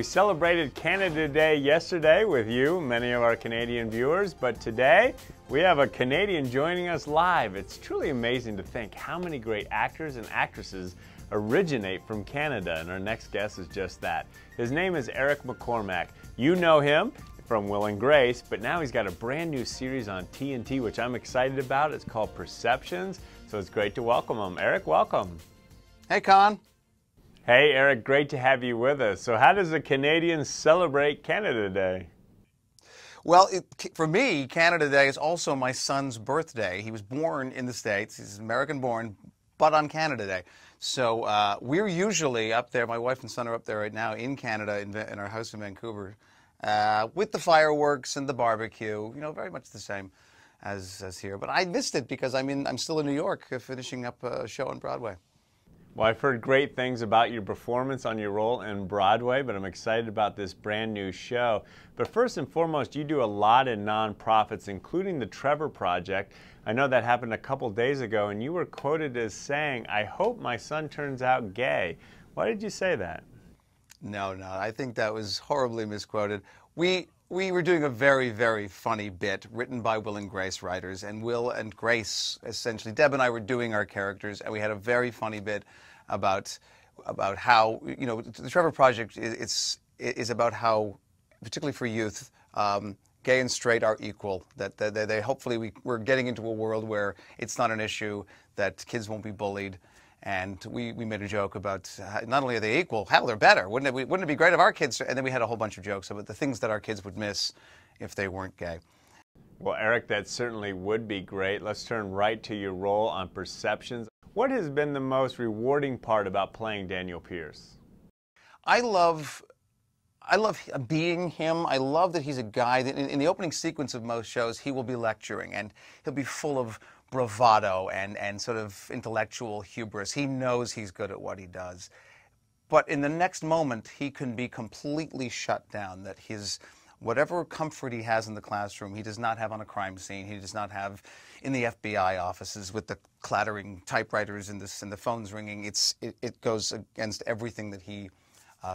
we celebrated Canada Day yesterday with you, many of our Canadian viewers, but today we have a Canadian joining us live. It's truly amazing to think how many great actors and actresses originate from Canada, and our next guest is just that. His name is Eric McCormack. You know him from Will and Grace, but now he's got a brand new series on TNT, which I'm excited about. It's called Perceptions, so it's great to welcome him. Eric, welcome. Hey, Conn. Hey, Eric, great to have you with us. So how does a Canadian celebrate Canada Day? Well, for me, Canada Day is also my son's birthday. He was born in the States. He's American-born, but on Canada Day. So we're usually up there. My wife and son are up there right now in Canada, in our house in Vancouver, with the fireworks and the barbecue. You know, very much the same as here. But I missed it because I'm still in New York, finishing up a show on Broadway. Well, I've heard great things about your performance on your role in Broadway, but I'm excited about this brand new show. But first and foremost, you do a lot in nonprofits, including the Trevor Project. I know that happened a couple days ago, and you were quoted as saying, "I hope my son turns out gay." Why did you say that? No, I think that was horribly misquoted. We were doing a very, very funny bit written by Will and Grace writers, and Will and Grace, essentially, Deb and I were doing our characters, and we had a very funny bit about how, you know, the Trevor Project is about how, particularly for youth, gay and straight are equal, that they hopefully we're getting into a world where it's not an issue, that kids won't be bullied. And we made a joke about not only are they equal, hell, they're better. Wouldn't it be great if our kids, and then we had a whole bunch of jokes about the things that our kids would miss if they weren't gay. Well, Eric, that certainly would be great. Let's turn right to your role on Perceptions. What has been the most rewarding part about playing Daniel Pierce? I love being him. I love that he's a guy that in the opening sequence of most shows, he will be lecturing, and he'll be full of bravado and sort of intellectual hubris. He knows he's good at what he does. But in the next moment, he can be completely shut down, that whatever comfort he has in the classroom, he does not have on a crime scene. He does not have in the FBI offices with the clattering typewriters and the phones ringing. It goes against everything that he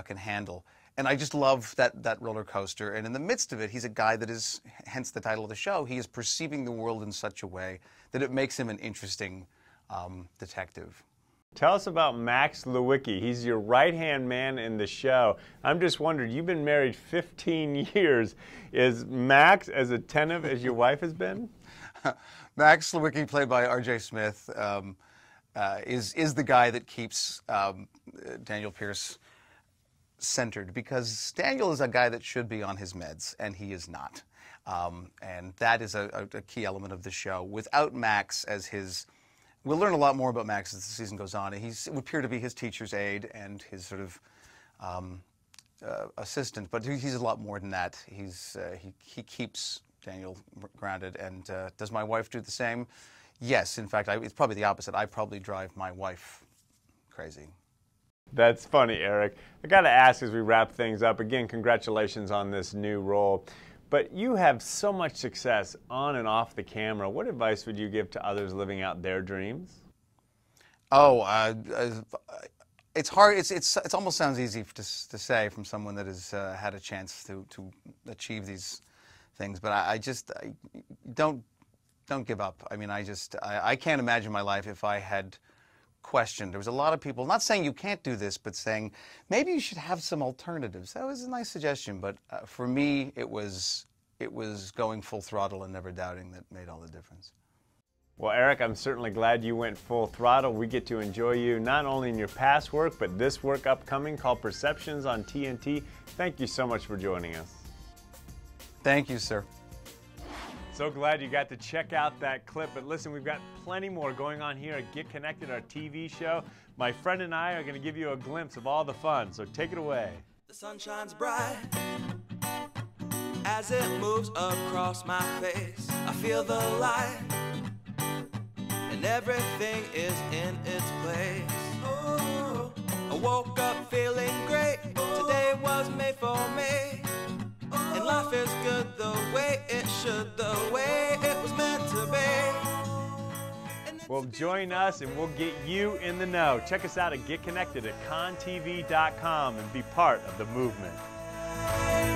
can handle. And I just love that roller coaster. And in the midst of it, he's a guy that is, hence the title of the show, he is perceiving the world in such a way that it makes him an interesting detective. Tell us about Max Lewicki. He's your right-hand man in the show. I'm just wondering, you've been married 15 years. Is Max as attentive as your wife has been? Max Lewicki, played by R.J. Smith, is the guy that keeps Daniel Pierce centered, because Daniel is a guy that should be on his meds, and he is not. And that is a key element of the show. Without Max as his... We'll learn a lot more about Max as the season goes on. It would appear to be his teacher's aide and his sort of assistant, but he's a lot more than that. He keeps Daniel grounded. And does my wife do the same? Yes. In fact, it's probably the opposite. I probably drive my wife crazy. That's funny, Eric. I got to ask as we wrap things up, again, congratulations on this new role. But you have so much success on and off the camera. What advice would you give to others living out their dreams? Oh, it's hard. It almost sounds easy to say from someone that has had a chance to achieve these things. But I don't give up. I mean, I can't imagine my life if I had questioned. There was a lot of people not saying you can't do this, but saying maybe you should have some alternatives. That was a nice suggestion, but for me, it was going full throttle and never doubting that made all the difference. Well, Eric, I'm certainly glad you went full throttle. We get to enjoy you not only in your past work, but this work upcoming called Perceptions on TNT. Thank you so much for joining us. Thank you, sir. So glad you got to check out that clip. But listen, we've got plenty more going on here at Get Connected, our TV show. My friend and I are going to give you a glimpse of all the fun, so take it away. The sun shines bright as it moves across my face. I feel the light and everything is in its place. Oh, I woke up feeling great. Today was made for me. And life is good the way it should, the way it was meant to be. Well, join us and we'll get you in the know. Check us out at GetConnected at ConnTV.com and be part of the movement. night.